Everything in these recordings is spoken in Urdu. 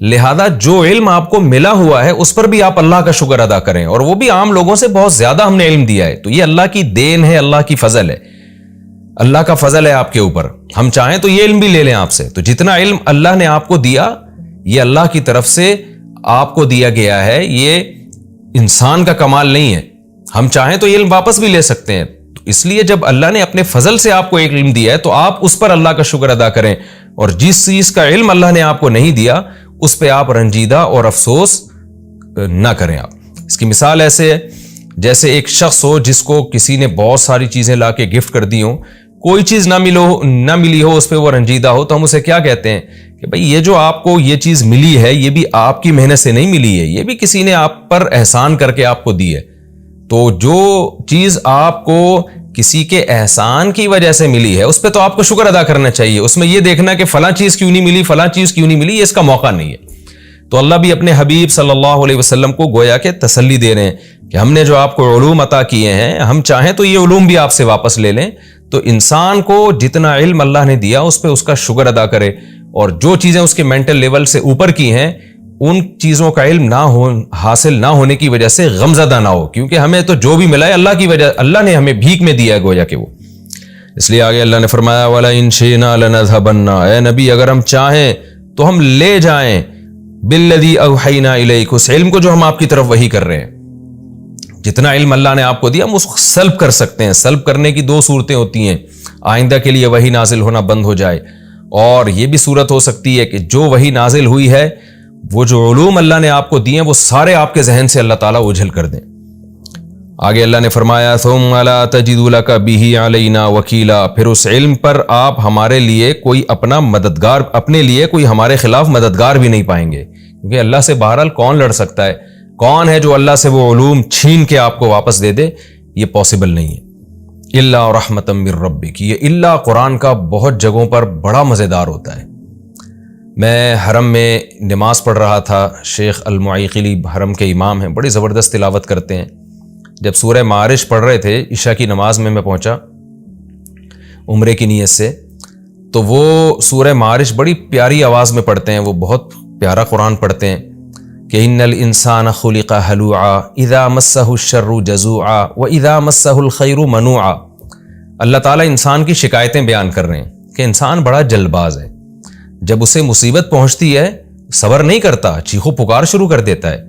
لہذا جو علم آپ کو ملا ہوا ہے اس پر بھی آپ اللہ کا شکر ادا کریں, اور وہ بھی عام لوگوں سے بہت زیادہ ہم نے علم دیا ہے. تو یہ اللہ کی دین ہے, اللہ کی فضل ہے, اللہ کا فضل ہے آپ کے اوپر. ہم چاہیں تو یہ علم بھی لے لیں آپ سے. تو جتنا علم اللہ نے آپ کو دیا یہ اللہ کی طرف سے آپ کو دیا گیا ہے, یہ انسان کا کمال نہیں ہے. ہم چاہیں تو یہ علم واپس بھی لے سکتے ہیں. تو اس لیے جب اللہ نے اپنے فضل سے آپ کو ایک علم دیا ہے تو آپ اس پر اللہ کا شکر ادا کریں, اور جس چیز کا علم اللہ نے آپ کو نہیں دیا اس پہ آپ رنجیدہ اور افسوس نہ کریں. آپ اس کی مثال ایسے ہے جیسے ایک شخص ہو جس کو کسی نے بہت ساری چیزیں لا کے گفٹ کر دی ہوں, کوئی چیز نہ ملی ہو, اس پہ وہ رنجیدہ ہو, تو ہم اسے کیا کہتے ہیں کہ بھئی یہ جو آپ کو یہ چیز ملی ہے یہ بھی آپ کی محنت سے نہیں ملی ہے, یہ بھی کسی نے آپ پر احسان کر کے آپ کو دی ہے. تو جو چیز آپ کو کسی کے احسان کی وجہ سے ملی ہے اس پہ تو آپ کو شکر ادا کرنا چاہیے. اس میں یہ دیکھنا کہ فلاں چیز کیوں نہیں ملی, فلاں چیز کیوں نہیں ملی, یہ اس کا موقع نہیں ہے. تو اللہ بھی اپنے حبیب صلی اللہ علیہ وسلم کو گویا کہ تسلی دے رہے ہیں کہ ہم نے جو آپ کو علوم عطا کیے ہیں, ہم چاہیں تو یہ علوم بھی آپ سے واپس لے لیں. تو انسان کو جتنا علم اللہ نے دیا اس پہ اس کا شکر ادا کرے, اور جو چیزیں اس کے مینٹل لیول سے اوپر کی ہیں ان چیزوں کا علم حاصل نہ ہونے کی وجہ سے غمزدہ نہ ہو, کیونکہ ہمیں تو جو بھی ملا ہے اللہ کی وجہ, اللہ نے ہمیں بھیک میں دیا ہے گویا کہ وہ. اس لیے آگے اللہ نے فرمایا وَلَئِن شِئْنَا لَنَذْهَبَنَّ, اے نبی اگر ہم چاہیں تو ہم لے جائیں بِالَّذِي أَوْحَيْنَا إِلَيْكَ, اس علم کو جو ہم آپ کی طرف وحی کر رہے ہیں. جتنا علم اللہ نے آپ کو دیا ہم اس کو سلب کر سکتے ہیں. سلب کرنے کی دو صورتیں ہوتی ہیں, آئندہ کے لیے وحی نازل ہونا بند ہو جائے, اور یہ بھی صورت ہو سکتی ہے کہ جو وحی نازل ہوئی ہے وہ جو علوم اللہ نے آپ کو دیے ہیں وہ سارے آپ کے ذہن سے اللہ تعالیٰ اجھل کر دیں. آگے اللہ نے فرمایا ثم لا تجد لك به علينا وکیلا, پھر اس علم پر آپ ہمارے لیے کوئی اپنا مددگار, اپنے لیے کوئی ہمارے خلاف مددگار بھی نہیں پائیں گے, کیونکہ اللہ سے بہرحال کون لڑ سکتا ہے, کون ہے جو اللہ سے وہ علوم چھین کے آپ کو واپس دے دے, یہ پاسبل نہیں ہے. الا رحمتا من ربک, یہ الا قرآن کا بہت جگہوں پر بڑا مزیدار ہوتا ہے. میں حرم میں نماز پڑھ رہا تھا, شیخ المعیقلی حرم کے امام ہیں, بڑی زبردست تلاوت کرتے ہیں. جب سورہ معارج پڑھ رہے تھے عشاء کی نماز میں پہنچا عمرے کی نیت سے, تو وہ سورہ معارج بڑی پیاری آواز میں پڑھتے ہیں, وہ بہت پیارا قرآن پڑھتے ہیں کہ ان الانسان خلق ہلوعا اذا مسہ الشر جزوعا واذا مسہ الخیر منوعا. اللہ تعالیٰ انسان کی شکایتیں بیان کر رہے ہیں کہ انسان بڑا جلد باز ہے, جب اسے مصیبت پہنچتی ہے صبر نہیں کرتا, چیخو پکار شروع کر دیتا ہے,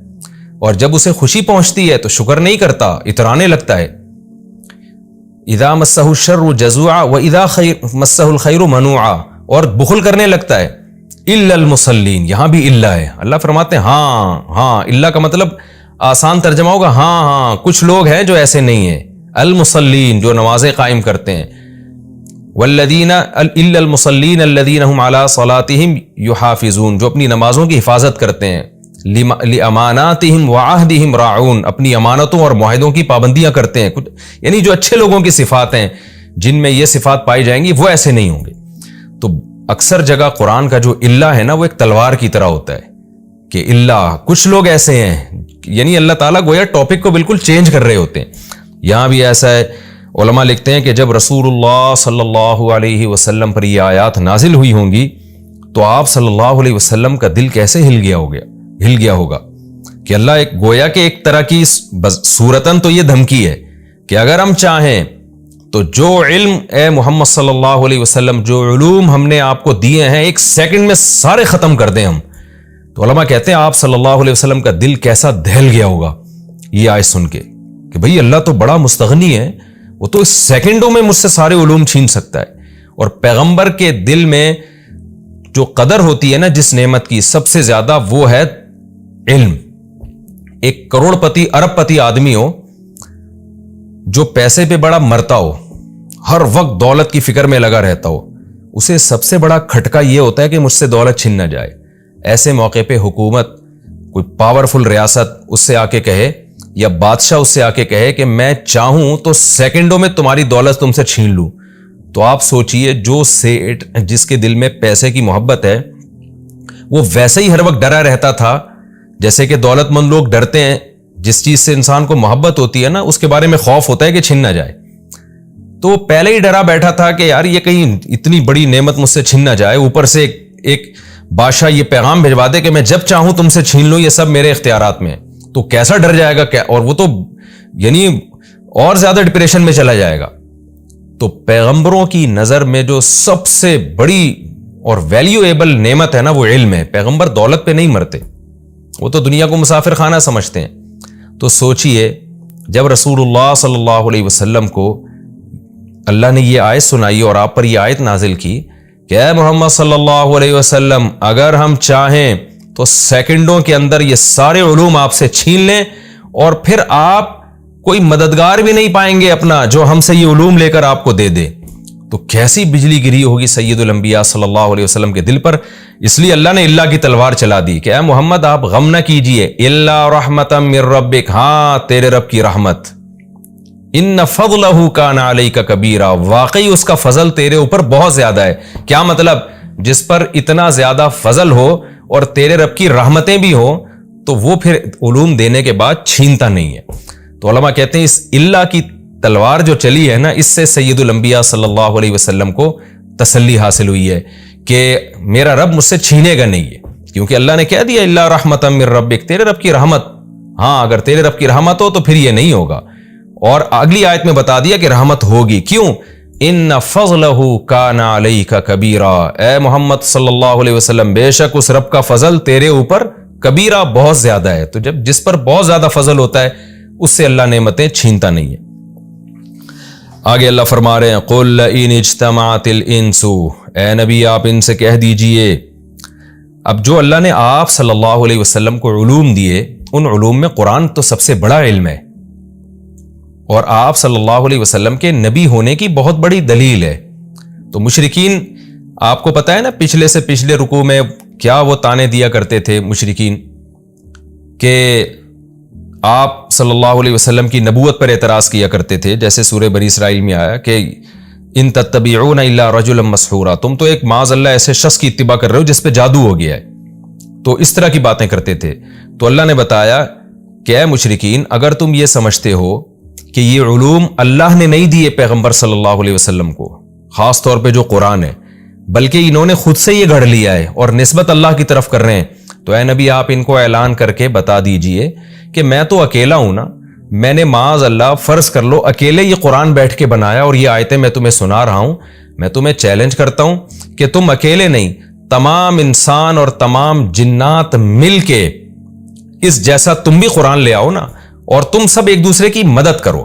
اور جب اسے خوشی پہنچتی ہے تو شکر نہیں کرتا, اترانے لگتا ہے. اذا مسہ الشر جزوعا واذا مسہ الخیر منوعا, اور بخل کرنے لگتا ہے. الا المصلین, یہاں بھی الا ہے. اللہ فرماتے ہیں ہاں, الا کا مطلب آسان ترجمہ ہوگا ہاں, کچھ لوگ ہیں جو ایسے نہیں ہیں. المصلین, جو نمازیں قائم کرتے ہیں. والذین الا المصلین الذین هم علی صلاتهم یحافظون, جو اپنی نمازوں کی حفاظت کرتے ہیں. لاماناتهم وعہدهم راعون, اپنی امانتوں اور معاہدوں کی پابندیاں کرتے ہیں. یعنی جو اچھے لوگوں کی صفات ہیں جن میں یہ صفات پائی جائیں گی وہ ایسے نہیں ہوں گے. تو اکثر جگہ قرآن کا جو اللہ ہے نا وہ ایک تلوار کی طرح ہوتا ہے کہ اللہ, کچھ لوگ ایسے ہیں, یعنی اللہ تعالیٰ گویا ٹاپک کو بالکل چینج کر رہے ہوتے ہیں. یہاں بھی ایسا ہے, علماء لکھتے ہیں کہ جب رسول اللہ صلی اللہ علیہ وسلم پر یہ آیات نازل ہوئی ہوں گی تو آپ صلی اللہ علیہ وسلم کا دل کیسے ہل گیا ہوگا کہ اللہ ایک گویا کہ ایک طرح کی صورتاً تو یہ دھمکی ہے کہ اگر ہم چاہیں تو جو علم اے محمد صلی اللہ علیہ وسلم, جو علوم ہم نے آپ کو دیے ہیں ایک سیکنڈ میں سارے ختم کر دیں ہم. تو علماء کہتے ہیں آپ صلی اللہ علیہ وسلم کا دل کیسا دہل گیا ہوگا یہ آیت سن کے کہ بھئی اللہ تو بڑا مستغنی ہے, وہ تو سیکنڈوں میں مجھ سے سارے علوم چھین سکتا ہے. اور پیغمبر کے دل میں جو قدر ہوتی ہے نا جس نعمت کی, سب سے زیادہ وہ ہے علم. ایک کروڑ پتی ارب پتی آدمی ہو جو پیسے پہ بڑا مرتا ہو, ہر وقت دولت کی فکر میں لگا رہتا ہو, اسے سب سے بڑا کھٹکا یہ ہوتا ہے کہ مجھ سے دولت چھن نہ جائے. ایسے موقع پہ حکومت, کوئی پاورفل ریاست اس سے آ کے کہے یا بادشاہ اس سے آ کے کہے کہ میں چاہوں تو سیکنڈوں میں تمہاری دولت تم سے چھین لوں, تو آپ سوچئے جو سیٹ جس کے دل میں پیسے کی محبت ہے وہ ویسے ہی ہر وقت ڈرا رہتا تھا جیسے کہ دولت مند لوگ ڈرتے ہیں. جس چیز سے انسان کو محبت ہوتی ہے نا اس کے بارے میں خوف ہوتا ہے کہ چھن نہ جائے. تو وہ پہلے ہی ڈرا بیٹھا تھا کہ یار یہ کہیں اتنی بڑی نعمت مجھ سے چھن نہ جائے, اوپر سے ایک بادشاہ یہ پیغام بھجوا دے کہ میں جب چاہوں تم سے چھین لوں، یہ سب میرے اختیارات میں ہے، تو کیسا ڈر جائے گا کیا، اور وہ تو یعنی اور زیادہ ڈپریشن میں چلا جائے گا۔ تو پیغمبروں کی نظر میں جو سب سے بڑی اور ویلیویبل نعمت ہے نا وہ علم ہے۔ پیغمبر دولت پہ نہیں مرتے، وہ تو دنیا کو مسافر خانہ سمجھتے ہیں۔ تو سوچئے جب رسول اللہ صلی اللہ علیہ وسلم کو اللہ نے یہ آیت سنائی اور آپ پر یہ آیت نازل کی کہ اے محمد صلی اللہ علیہ وسلم، اگر ہم چاہیں تو سیکنڈوں کے اندر یہ سارے علوم آپ سے چھین لیں، اور پھر آپ کوئی مددگار بھی نہیں پائیں گے اپنا جو ہم سے یہ علوم لے کر آپ کو دے دے۔ تو کیسی بجلی گری ہوگی سید الانبیاء صلی اللہ علیہ وسلم کے دل پر۔ اس لیے اللہ نے اللہ کی تلوار چلا دی کہ اے محمد آپ غم نہ کیجئے، الا رحمتا من ربک، ہاں تیرے رب کی رحمت، ان فضلہ کان علیک کبیرا، واقعی اس کا فضل تیرے اوپر بہت زیادہ ہے۔ کیا مطلب؟ جس پر اتنا زیادہ فضل ہو اور تیرے رب کی رحمتیں بھی ہوں تو وہ پھر علوم دینے کے بعد چھینتا نہیں ہے۔ تو علماء کہتے ہیں اس اللہ کی تلوار جو چلی ہے نا، اس سے سید الانبیاء صلی اللہ علیہ وسلم کو تسلی حاصل ہوئی ہے کہ میرا رب مجھ سے چھینے گا نہیں ہے، کیونکہ اللہ نے کہہ دیا اللہ رحمتا من ربک، تیرے رب کی رحمت، ہاں اگر تیرے رب کی رحمت ہو تو پھر یہ نہیں ہوگا۔ اور اگلی آیت میں بتا دیا کہ رحمت ہوگی، کیوں؟ ان فضلہ کان علیک کبیرا، اے محمد صلی اللہ علیہ وسلم بے شک اس رب کا فضل تیرے اوپر کبیرہ بہت زیادہ ہے۔ تو جب جس پر بہت زیادہ فضل ہوتا ہے اس سے اللہ نعمتیں چھینتا نہیں ہے۔ آگے اللہ فرما رہے ہیں قل ان اجتمعت الانس، اے نبی آپ ان سے کہہ دیجئے، اب جو اللہ نے آپ صلی اللہ علیہ وسلم کو علوم دیے، ان علوم میں قرآن تو سب سے بڑا علم ہے، اور آپ صلی اللہ علیہ وسلم کے نبی ہونے کی بہت بڑی دلیل ہے۔ تو مشرکین، آپ کو پتہ ہے نا پچھلے سے پچھلے رکوع میں کیا وہ تانے دیا کرتے تھے مشرکین، کہ آپ صلی اللہ علیہ وسلم کی نبوت پر اعتراض کیا کرتے تھے، جیسے سورہ بنی اسرائیل میں آیا کہ ان تتبعون الا رجلا مسحورا، تم تو ایک معاذ اللہ ایسے شخص کی اتباع کر رہے ہو جس پہ جادو ہو گیا ہے۔ تو اس طرح کی باتیں کرتے تھے۔ تو اللہ نے بتایا کہ اے مشرکین، اگر تم یہ سمجھتے ہو کہ یہ علوم اللہ نے نہیں دیے پیغمبر صلی اللہ علیہ وسلم کو، خاص طور پہ جو قرآن ہے، بلکہ انہوں نے خود سے یہ گھڑ لیا ہے اور نسبت اللہ کی طرف کر رہے ہیں، تو اے نبی آپ ان کو اعلان کر کے بتا دیجئے کہ میں تو اکیلا ہوں نا، میں نے معاذ اللہ فرض کر لو اکیلے یہ قرآن بیٹھ کے بنایا اور یہ آیتیں میں تمہیں سنا رہا ہوں، میں تمہیں چیلنج کرتا ہوں کہ تم اکیلے نہیں، تمام انسان اور تمام جنات مل کے اس جیسا تم بھی قرآن لے آؤ نا، اور تم سب ایک دوسرے کی مدد کرو۔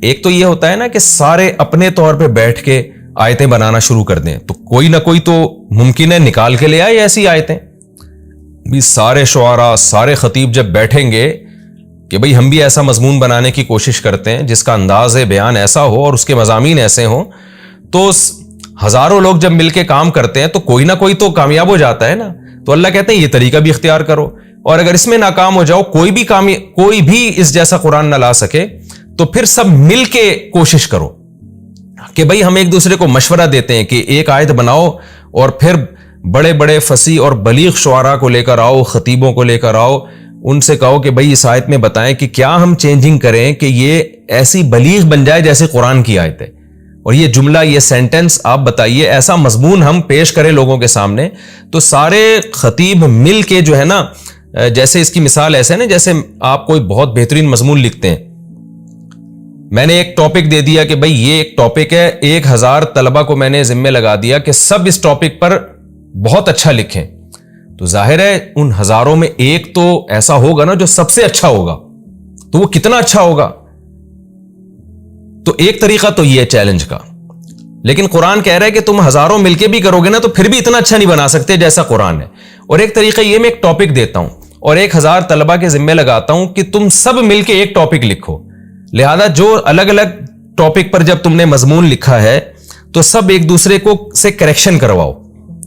ایک تو یہ ہوتا ہے نا کہ سارے اپنے طور پہ بیٹھ کے آیتیں بنانا شروع کر دیں، تو کوئی نہ کوئی تو ممکن ہے نکال کے لے آئے ایسی آیتیں۔ بھی سارے شعراء، سارے خطیب جب بیٹھیں گے کہ بھئی ہم بھی ایسا مضمون بنانے کی کوشش کرتے ہیں جس کا انداز بیان ایسا ہو اور اس کے مضامین ایسے ہوں، تو ہزاروں لوگ جب مل کے کام کرتے ہیں تو کوئی نہ کوئی تو کامیاب ہو جاتا ہے نا۔ تو اللہ کہتے ہیں یہ طریقہ بھی اختیار کرو، اور اگر اس میں ناکام ہو جاؤ، کوئی بھی اس جیسا قرآن نہ لا سکے، تو پھر سب مل کے کوشش کرو کہ بھئی ہم ایک دوسرے کو مشورہ دیتے ہیں کہ ایک آیت بناؤ، اور پھر بڑے بڑے فصیح اور بلیغ شعراء کو لے کر آؤ، خطیبوں کو لے کر آؤ، ان سے کہو کہ بھئی اس آیت میں بتائیں کہ کیا ہم چینجنگ کریں کہ یہ ایسی بلیغ بن جائے جیسے قرآن کی آیت ہے، اور یہ جملہ، یہ سینٹنس آپ بتائیے، ایسا مضمون ہم پیش کریں لوگوں کے سامنے۔ تو سارے خطیب مل کے جو ہے نا، جیسے اس کی مثال ایسے ہے نا، جیسے آپ کوئی بہت بہترین مضمون لکھتے ہیں، میں نے ایک ٹاپک دے دیا کہ بھئی یہ ایک ٹاپک ہے، 1000 طلبہ کو میں نے ذمہ لگا دیا کہ سب اس ٹاپک پر بہت اچھا لکھیں، تو ظاہر ہے ان ہزاروں میں ایک تو ایسا ہوگا نا جو سب سے اچھا ہوگا، تو وہ کتنا اچھا ہوگا۔ تو ایک طریقہ تو یہ ہے چیلنج کا، لیکن قرآن کہہ رہا ہے کہ تم ہزاروں مل کے بھی کرو گے نا تو پھر بھی اتنا اچھا نہیں بنا سکتے جیسا قرآن ہے۔ اور ایک طریقہ یہ، میں ایک ٹاپک دیتا ہوں اور 1000 طلبہ کے ذمہ لگاتا ہوں کہ تم سب مل کے ایک ٹاپک لکھو، لہذا جو الگ الگ ٹاپک پر جب تم نے مضمون لکھا ہے تو سب ایک دوسرے کو سے کریکشن کرواؤ،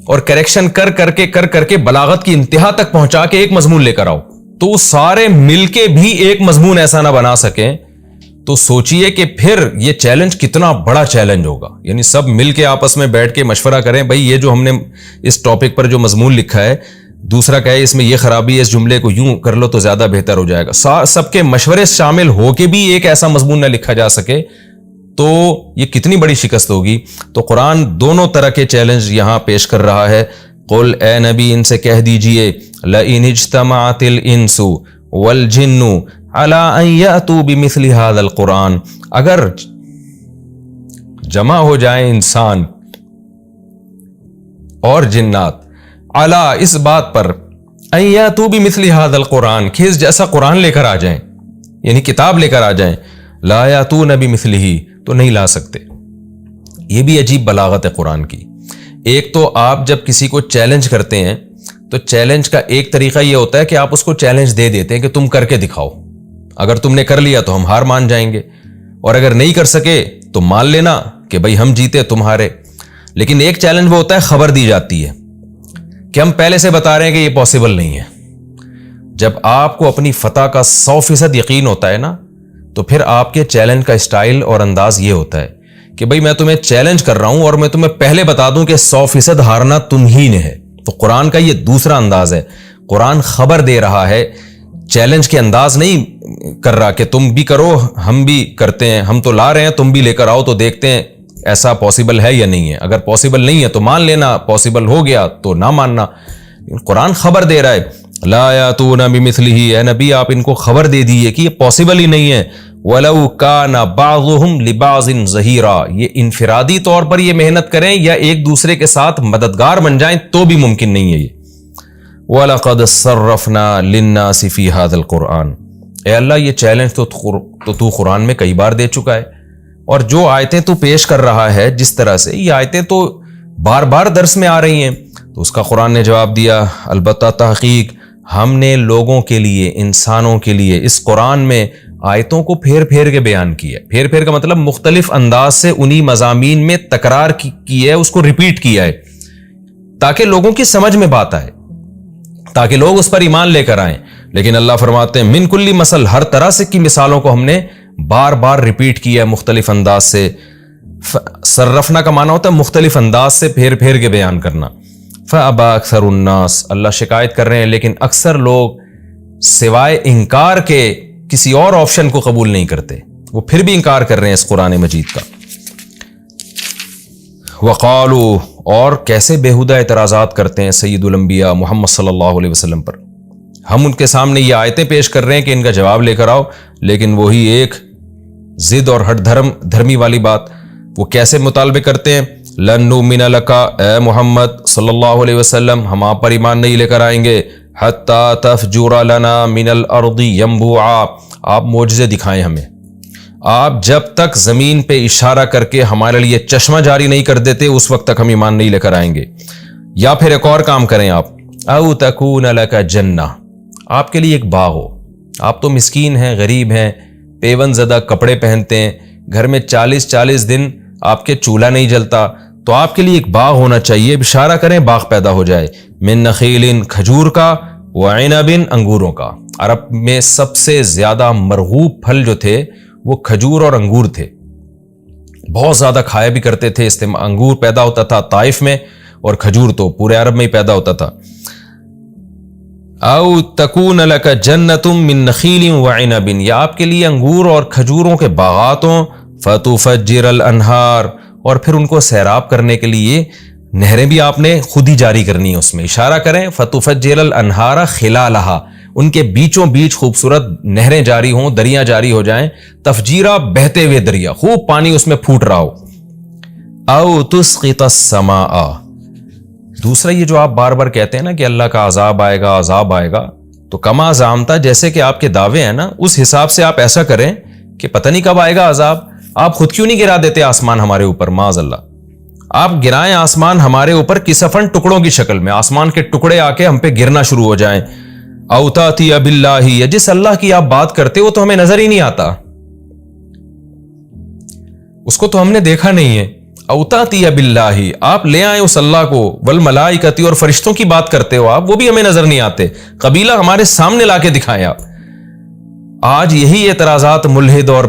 اور کریکشن کر کے بلاغت کی انتہا تک پہنچا کے ایک مضمون لے کر آؤ، تو سارے مل کے بھی ایک مضمون ایسا نہ بنا سکیں، تو سوچئے کہ پھر یہ چیلنج کتنا بڑا چیلنج ہوگا۔ یعنی سب مل کے آپس میں بیٹھ کے مشورہ کریں، بھئی یہ جو ہم نے اس ٹاپک پر جو مضمون لکھا ہے، دوسرا کہے اس میں یہ خرابی ہے، اس جملے کو یوں کر لو تو زیادہ بہتر ہو جائے گا، سب کے مشورے شامل ہو کے بھی ایک ایسا مضمون نہ لکھا جا سکے تو یہ کتنی بڑی شکست ہوگی۔ تو قرآن دونوں طرح کے چیلنج یہاں پیش کر رہا ہے۔ قل اے نبی ان سے کہہ دیجئے لئن اجتمعت الانس والجن علی ان یأتوا بمثل هذا القرآن، اگر جمع ہو جائیں انسان اور جنات علی اس بات پر ان یأتوا بمثل هذا القرآن کہ اس جیسا قرآن لے کر آ جائیں، یعنی کتاب لے کر آ جائیں، لا یأتون بمثلہ تو نہیں لا سکتے۔ یہ بھی عجیب بلاغت ہے قرآن کی۔ ایک تو آپ جب کسی کو چیلنج کرتے ہیں تو چیلنج کا ایک طریقہ یہ ہوتا ہے کہ آپ اس کو چیلنج دے دیتے ہیں کہ تم کر کے دکھاؤ، اگر تم نے کر لیا تو ہم ہار مان جائیں گے، اور اگر نہیں کر سکے تو مان لینا کہ بھئی ہم جیتے تم ہارے۔ لیکن ایک چیلنج وہ ہوتا ہے خبر دی جاتی ہے کہ ہم پہلے سے بتا رہے ہیں کہ یہ پاسبل نہیں ہے۔ جب آپ کو اپنی فتح کا 100% یقین ہوتا ہے نا، تو پھر آپ کے چیلنج کا اسٹائل اور انداز یہ ہوتا ہے کہ بھئی میں تمہیں چیلنج کر رہا ہوں اور میں تمہیں پہلے بتا دوں کہ 100% ہارنا تم ہی نے ہے۔ تو قرآن کا یہ دوسرا انداز ہے، قرآن خبر دے رہا ہے، چیلنج کے انداز نہیں کر رہا کہ تم بھی کرو ہم بھی کرتے ہیں، ہم تو لا رہے ہیں تم بھی لے کر آؤ تو دیکھتے ہیں ایسا پاسبل ہے یا نہیں ہے، اگر پاسبل نہیں ہے تو مان لینا، پاسبل ہو گیا تو نہ ماننا۔ قرآن خبر دے رہا ہے لا یاتون بمثلہ، اے نبی آپ ان کو خبر دے دیئے کہ یہ پاسبل ہی نہیں ہے۔ وَلَوْ كَانَ بَعْضُهُمْ لِبَعْضٍ ظَهِيرًا، یہ انفرادی طور پر یہ محنت کریں یا ایک دوسرے کے ساتھ مددگار بن جائیں تو بھی ممکن نہیں ہے یہ۔ وَلَقَدْ صَرَّفْنَا لِلنَّاسِ فِي هَذَا الْقُرْآنِ، اے اللہ یہ چیلنج تو قرآن میں کئی بار دے چکا ہے، اور جو آیتیں تو پیش کر رہا ہے جس طرح سے، یہ آیتیں تو بار بار درس میں آ رہی ہیں، تو اس کا قرآن نے جواب دیا البتہ تحقیق ہم نے لوگوں کے لیے، انسانوں کے لیے اس قرآن میں آیتوں کو پھیر پھیر کے بیان کیا ہے۔ پھیر پھیر کا مطلب مختلف انداز سے انہی مضامین میں تکرار کی ہے، اس کو ریپیٹ کیا ہے تاکہ لوگوں کی سمجھ میں بات آئے، تاکہ لوگ اس پر ایمان لے کر آئیں۔ لیکن اللہ فرماتے ہیں من کلی مثل، ہر طرح سے کی مثالوں کو ہم نے بار بار ریپیٹ کیا ہے مختلف انداز سے۔ صرفنا کا معنی ہوتا ہے مختلف انداز سے پھیر پھیر کے بیان کرنا۔ فَأَبَى أَكْثَرُ النَّاسِ، اللہ شکایت کر رہے ہیں لیکن اکثر لوگ سوائے انکار کے کسی اور آپشن کو قبول نہیں کرتے، وہ پھر بھی انکار کر رہے ہیں اس قرآن مجید کا۔ وقالوا، اور کیسے بےہودہ اعتراضات کرتے ہیں سید الانبیاء محمد صلی اللہ علیہ وسلم پر۔ ہم ان کے سامنے یہ آیتیں پیش کر رہے ہیں کہ ان کا جواب لے کر آؤ، لیکن وہی ایک ضد اور ہٹ دھرمی والی بات، وہ کیسے مطالبے کرتے ہیں لن نؤمن لک، اے محمد صلی اللہ علیہ وسلم ہم آپ پر ایمان نہیں لے کر آئیں گے حتی تفجر لنا من الارض ینبوعا، آپ معجزے دکھائیں ہمیں، آپ جب تک زمین پہ اشارہ کر کے ہمارے لیے چشمہ جاری نہیں کر دیتے اس وقت تک ہم ایمان نہیں لے کر آئیں گے۔ یا پھر ایک اور کام کریں آپ، او تکون لک جنہ، آپ کے لیے ایک باغ ہو، آپ تو مسکین ہیں، غریب ہیں، پیون زدہ کپڑے پہنتے ہیں، گھر میں 40 دن آپ کے چولہا نہیں جلتا، تو آپ کے لیے ایک باغ ہونا چاہیے، اشارہ کریں باغ پیدا ہو جائے، من نخیل کھجور کا، وعنب انگوروں کا۔ عرب میں سب سے زیادہ مرغوب پھل جو تھے وہ کھجور اور انگور تھے، بہت زیادہ کھایا بھی کرتے تھے، انگور پیدا ہوتا تھا طائف میں اور کھجور تو پورے عرب میں ہی پیدا ہوتا تھا۔ او تکون لک جنت من نخیل وعنب، یا آپ کے لیے انگور اور کھجوروں کے باغات ہوں، فتفجر الانہار، اور پھر ان کو سیراب کرنے کے لیے نہریں بھی آپ نے خود ہی جاری کرنی ہے، اس میں اشارہ کریں فتفجر الانہار خلالہا، ان کے بیچوں بیچ خوبصورت نہریں جاری ہوں، دریاں جاری ہو جائیں، تفجیرہ بہتے ہوئے دریا، خوب پانی اس میں پھوٹ رہا ہو۔ او تسقط السماء، دوسرا یہ جو آپ بار بار کہتے ہیں نا کہ اللہ کا عذاب آئے گا عذاب آئے گا، تو کما زعمتا، جیسے کہ آپ کے دعوے ہیں نا اس حساب سے آپ ایسا کریں کہ پتہ نہیں کب آئے گا عذاب، آپ خود کیوں نہیں گرا دیتے آسمان ہمارے اوپر، معاذ اللہ، آپ گرائیں آسمان ہمارے اوپر کسفن ٹکڑوں کی شکل میں، آسمان کے ٹکڑے آ کے ہم پہ گرنا شروع ہو جائیں۔ او تاتی باللہ، یا جس اللہ کی آپ بات کرتے وہ تو ہمیں نظر ہی نہیں آتا، اس کو تو ہم نے دیکھا نہیں ہے۔ او تاتی باللہ، آپ لے آئیں اس اللہ کو، والملائکتی، اور فرشتوں کی بات کرتے ہو آپ، وہ بھی ہمیں نظر نہیں آتے، قبیلہ ہمارے سامنے لا کے دکھائیں آپ۔ آج یہی اعتراضات ملحد اور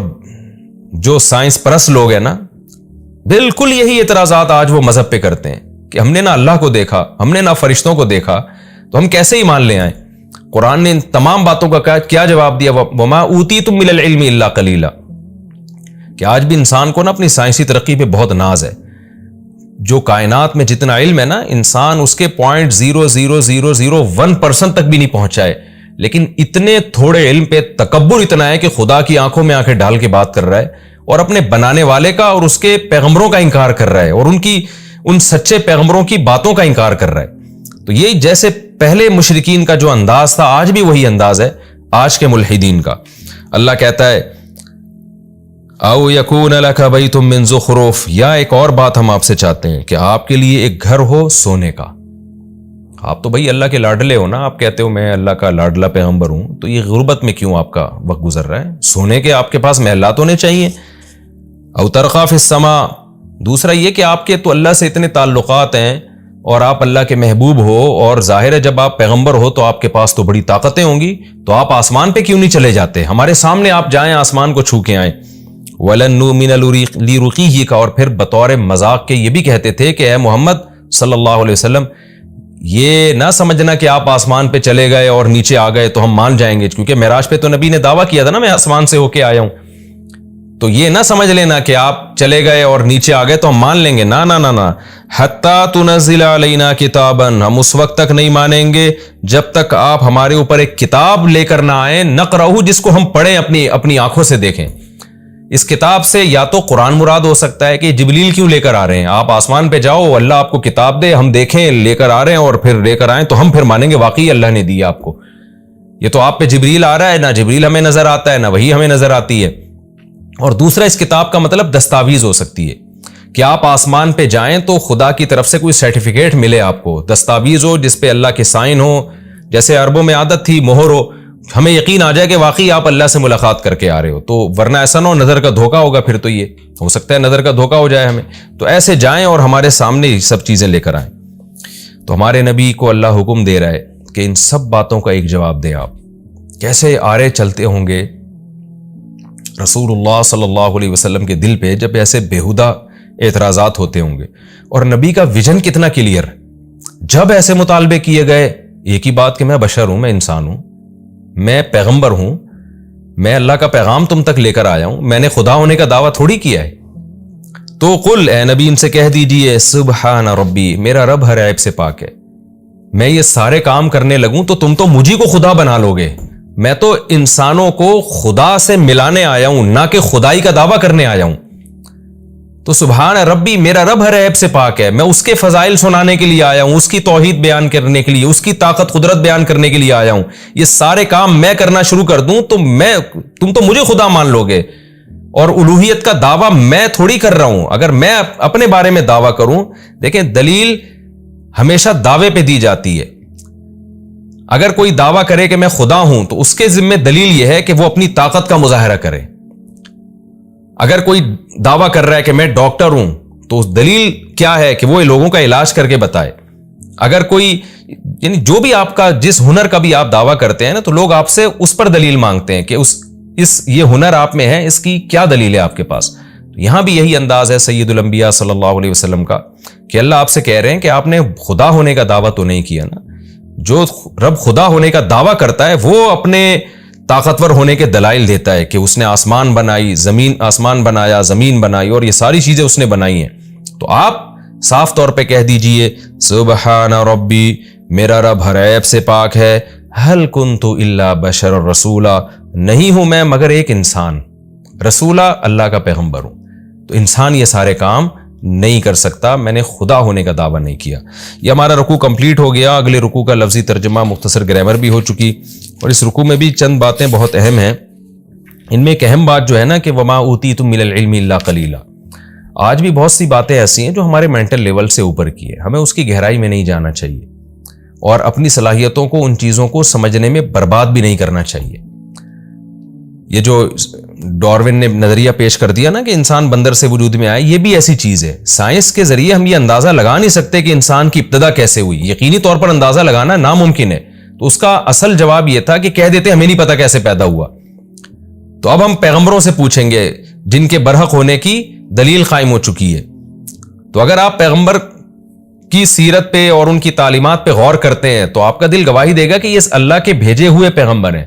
جو سائنس پرست لوگ ہیں نا، بالکل یہی اعتراضات آج وہ مذہب پہ کرتے ہیں کہ ہم نے نہ اللہ کو دیکھا، ہم نے نہ فرشتوں کو دیکھا، تو ہم کیسے ایمان لے آئیں؟ قرآن نے ان تمام باتوں کا کیا جواب دیا؟ وما اوتیتم من العلم الا قلیلا، کہ آج بھی انسان کو نا اپنی سائنسی ترقی پہ بہت ناز ہے، جو کائنات میں جتنا علم ہے نا، انسان اس کے 0.00001% تک بھی نہیں پہنچا ہے، لیکن اتنے تھوڑے علم پہ تکبر اتنا ہے کہ خدا کی آنکھوں میں آنکھیں ڈال کے بات کر رہا ہے اور اپنے بنانے والے کا اور اس کے پیغمبروں کا انکار کر رہا ہے اور ان سچے پیغمبروں کی باتوں کا انکار کر رہا ہے۔ تو یہ جیسے پہلے مشرکین کا جو انداز تھا، آج بھی وہی انداز ہے آج کے ملحدین کا۔ اللہ کہتا ہے او یکون لک بیت من زخرف، یا ایک اور بات ہم آپ سے چاہتے ہیں کہ آپ کے لیے ایک گھر ہو سونے کا۔ آپ تو بھائی اللہ کے لاڈلے ہو نا، آپ کہتے ہو میں اللہ کا لاڈلا پیغمبر ہوں، تو یہ غربت میں کیوں آپ کا وقت گزر رہا ہے؟ سونے کے آپ کے پاس محلات ہونے چاہیے۔ او ترقی فی السماء، دوسرا یہ کہ آپ کے تو اللہ سے اتنے تعلقات ہیں اور آپ اللہ کے محبوب ہو، اور ظاہر ہے جب آپ پیغمبر ہو تو آپ کے پاس تو بڑی طاقتیں ہوں گی، تو آپ آسمان پہ کیوں نہیں چلے جاتے؟ ہمارے سامنے آپ جائیں، آسمان کو چھو کے آئیں۔ وَلَن نُؤْمِنَ لِرُقِيِّكَ، اور پھر بطور مذاق کے یہ بھی کہتے تھے کہ اے محمد صلی اللہ علیہ وسلم، یہ نہ سمجھنا کہ آپ آسمان پہ چلے گئے اور نیچے آ گئے تو ہم مان جائیں گے، کیونکہ معراج پہ تو نبی نے دعویٰ کیا تھا نا میں آسمان سے ہو کے آیا ہوں، تو یہ نہ سمجھ لینا کہ آپ چلے گئے اور نیچے آ گئے تو ہم مان لیں گے، نہ نہ نہ نہ، حتیٰ تنزل علینا کتابا، ہم اس وقت تک نہیں مانیں گے جب تک آپ ہمارے اوپر ایک کتاب لے کر نہ آئیں، نقرأہ، جس کو ہم پڑھیں، اپنی آنکھوں سے دیکھیں۔ اس کتاب سے یا تو قرآن مراد ہو سکتا ہے کہ جبریل کیوں لے کر آ رہے ہیں، آپ آسمان پہ جاؤ، اللہ آپ کو کتاب دے، ہم دیکھیں لے کر آ رہے ہیں اور پھر لے کر آئیں تو ہم پھر مانیں گے واقعی اللہ نے دی آپ کو۔ یہ تو آپ پہ جبریل آ رہا ہے، نہ جبریل ہمیں نظر آتا ہے نہ وہی ہمیں نظر آتی ہے۔ اور دوسرا، اس کتاب کا مطلب دستاویز ہو سکتی ہے کہ آپ آسمان پہ جائیں تو خدا کی طرف سے کوئی سرٹیفکیٹ ملے، آپ کو دستاویز ہو جس پہ اللہ کے سائن ہو، جیسے عربوں میں عادت تھی مہر ہو، ہمیں یقین آ جائے کہ واقعی آپ اللہ سے ملاقات کر کے آ رہے ہو۔ تو ورنہ ایسا نہ ہو نظر کا دھوکہ ہوگا، پھر تو یہ ہو سکتا ہے نظر کا دھوکہ ہو جائے ہمیں۔ تو ایسے جائیں اور ہمارے سامنے یہ سب چیزیں لے کر آئیں۔ تو ہمارے نبی کو اللہ حکم دے رہا ہے کہ ان سب باتوں کا ایک جواب دیں۔ آپ کیسے آرے چلتے ہوں گے رسول اللہ صلی اللہ علیہ وسلم کے دل پہ جب ایسے بیہودہ اعتراضات ہوتے ہوں گے، اور نبی کا ویژن کتنا کلیئر، جب ایسے مطالبے کیے گئے ایک ہی بات کہ میں بشر ہوں، میں انسان ہوں، میں پیغمبر ہوں، میں اللہ کا پیغام تم تک لے کر آیا ہوں، میں نے خدا ہونے کا دعویٰ تھوڑی کیا ہے۔ تو قل، اے نبی ان سے کہہ دیجئے، سبحان ربی، میرا رب ہر عیب سے پاک ہے، میں یہ سارے کام کرنے لگوں تو تم تو مجھے کو خدا بنا لو گے، میں تو انسانوں کو خدا سے ملانے آیا ہوں، نہ کہ خدائی کا دعویٰ کرنے آیا ہوں۔ تو سبحان ربی، میرا رب ہر عیب سے پاک ہے، میں اس کے فضائل سنانے کے لیے آیا ہوں، اس کی توحید بیان کرنے کے لیے، اس کی طاقت قدرت بیان کرنے کے لیے آیا ہوں۔ یہ سارے کام میں کرنا شروع کر دوں تو تم تو مجھے خدا مان لو گے، اور الوہیت کا دعویٰ میں تھوڑی کر رہا ہوں۔ اگر میں اپنے بارے میں دعویٰ کروں، دیکھیں دلیل ہمیشہ دعوے پہ دی جاتی ہے۔ اگر کوئی دعویٰ کرے کہ میں خدا ہوں تو اس کے ذمہ دلیل یہ ہے کہ وہ اپنی طاقت کا مظاہرہ کرے۔ اگر کوئی دعویٰ کر رہا ہے کہ میں ڈاکٹر ہوں تو اس دلیل کیا ہے کہ وہ لوگوں کا علاج کر کے بتائے۔ اگر کوئی یعنی جو بھی آپ کا جس ہنر کا بھی آپ دعویٰ کرتے ہیں نا، تو لوگ آپ سے اس پر دلیل مانگتے ہیں کہ یہ ہنر آپ میں ہے، اس کی کیا دلیل ہے آپ کے پاس۔ یہاں بھی یہی انداز ہے سید الانبیاء صلی اللہ علیہ وسلم کا کہ اللہ آپ سے کہہ رہے ہیں کہ آپ نے خدا ہونے کا دعویٰ تو نہیں کیا نا۔ جو رب خدا ہونے کا دعویٰ کرتا ہے وہ اپنے طاقتور ہونے کے دلائل دیتا ہے کہ اس نے آسمان بنائی، آسمان بنایا، زمین بنائی، اور یہ ساری چیزیں اس نے بنائی ہیں۔ تو آپ صاف طور پہ کہہ دیجئے سبحان ربی، میرا رب ہر عیب سے پاک ہے، ہل کنت الا بشر رسولا، نہیں ہوں میں مگر ایک انسان، رسولہ اللہ کا پیغمبر ہوں۔ تو انسان یہ سارے کام نہیں کر سکتا، میں نے خدا ہونے کا دعویٰ نہیں کیا۔ یہ ہمارا رکوع کمپلیٹ ہو گیا۔ اگلے رکوع کا لفظی ترجمہ، مختصر گرامر بھی ہو چکی، اور اس رکوع میں بھی چند باتیں بہت اہم ہیں۔ ان میں ایک اہم بات جو ہے نا کہ وما اوتیتم من العلم الا قلیلا، آج بھی بہت سی باتیں ایسی ہیں جو ہمارے مینٹل لیول سے اوپر کی ہے، ہمیں اس کی گہرائی میں نہیں جانا چاہیے، اور اپنی صلاحیتوں کو، ان چیزوں کو سمجھنے میں برباد بھی نہیں کرنا چاہیے۔ یہ جو ڈاروین نے نظریہ پیش کر دیا نا کہ انسان بندر سے وجود میں آئے، یہ بھی ایسی چیز ہے۔ سائنس کے ذریعے ہم یہ اندازہ لگا نہیں سکتے کہ انسان کی ابتدا کیسے ہوئی، یقینی طور پر اندازہ لگانا ناممکن ہے۔ تو اس کا اصل جواب یہ تھا کہ کہہ دیتے ہمیں نہیں پتا کیسے پیدا ہوا۔ تو اب ہم پیغمبروں سے پوچھیں گے جن کے برحق ہونے کی دلیل قائم ہو چکی ہے۔ تو اگر آپ پیغمبر کی سیرت پہ اور ان کی تعلیمات پہ غور کرتے ہیں تو آپ کا دل گواہی دے گا کہ یہ اللہ کے بھیجے ہوئے پیغمبر ہیں،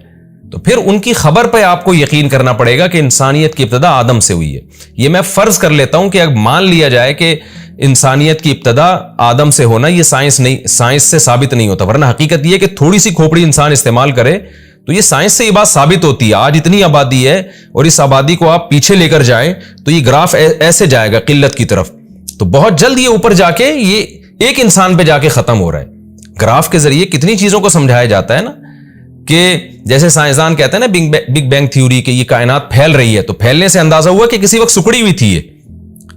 تو پھر ان کی خبر پہ آپ کو یقین کرنا پڑے گا کہ انسانیت کی ابتدا آدم سے ہوئی ہے۔ یہ میں فرض کر لیتا ہوں کہ اب مان لیا جائے کہ انسانیت کی ابتدا آدم سے ہونا یہ سائنس سے ثابت نہیں ہوتا، ورنہ حقیقت یہ کہ تھوڑی سی کھوپڑی انسان استعمال کرے تو یہ سائنس سے یہ بات ثابت ہوتی ہے. آج اتنی آبادی ہے اور اس آبادی کو آپ پیچھے لے کر جائیں تو یہ گراف ایسے جائے گا قلت کی طرف، تو بہت جلد یہ اوپر جا کے یہ ایک انسان پہ جا کے ختم ہو رہا ہے. گراف کے ذریعے کتنی چیزوں کو سمجھایا جاتا ہے نا، کہ جیسے سائنسدان کہتے ہیں نا بگ بینگ تھیوری کہ یہ کائنات پھیل رہی ہے، تو پھیلنے سے اندازہ ہوا کہ کسی وقت سکڑی ہوئی تھی یہ،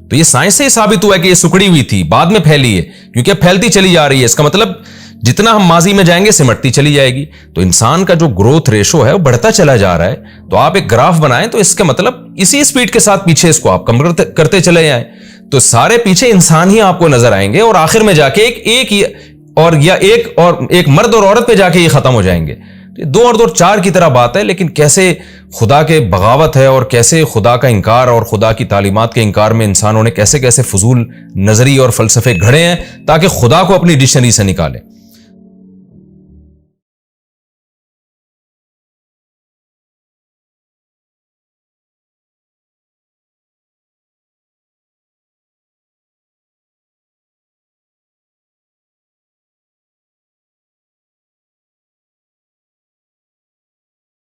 تو یہ سائنس سے ہی ثابت ہوا ہے کہ یہ سکڑی ہوئی تھی، بعد میں پھیلی ہے، کیونکہ پھیلتی چلی جا رہی ہے. اس کا مطلب جتنا ہم ماضی میں جائیں گے سمٹتی چلی جائے گی. تو انسان کا جو گروتھ ریشو ہے وہ بڑھتا چلا جا رہا ہے. تو آپ ایک گراف بنائیں تو اس کا مطلب اسی سپیڈ کے ساتھ پیچھے اس کو آپ کم کرتے چلے جائیں تو سارے پیچھے انسان ہی آپ کو نظر آئیں گے، اور آخر میں جا کے ایک مرد اور عورت پہ جا کے یہ ختم ہو جائیں گے. 2 اور 2 4 کی طرح بات ہے، لیکن کیسے خدا کے بغاوت ہے اور کیسے خدا کا انکار اور خدا کی تعلیمات کے انکار میں انسانوں نے کیسے فضول نظری اور فلسفے گھڑے ہیں تاکہ خدا کو اپنی ڈکشنری سے نکالے.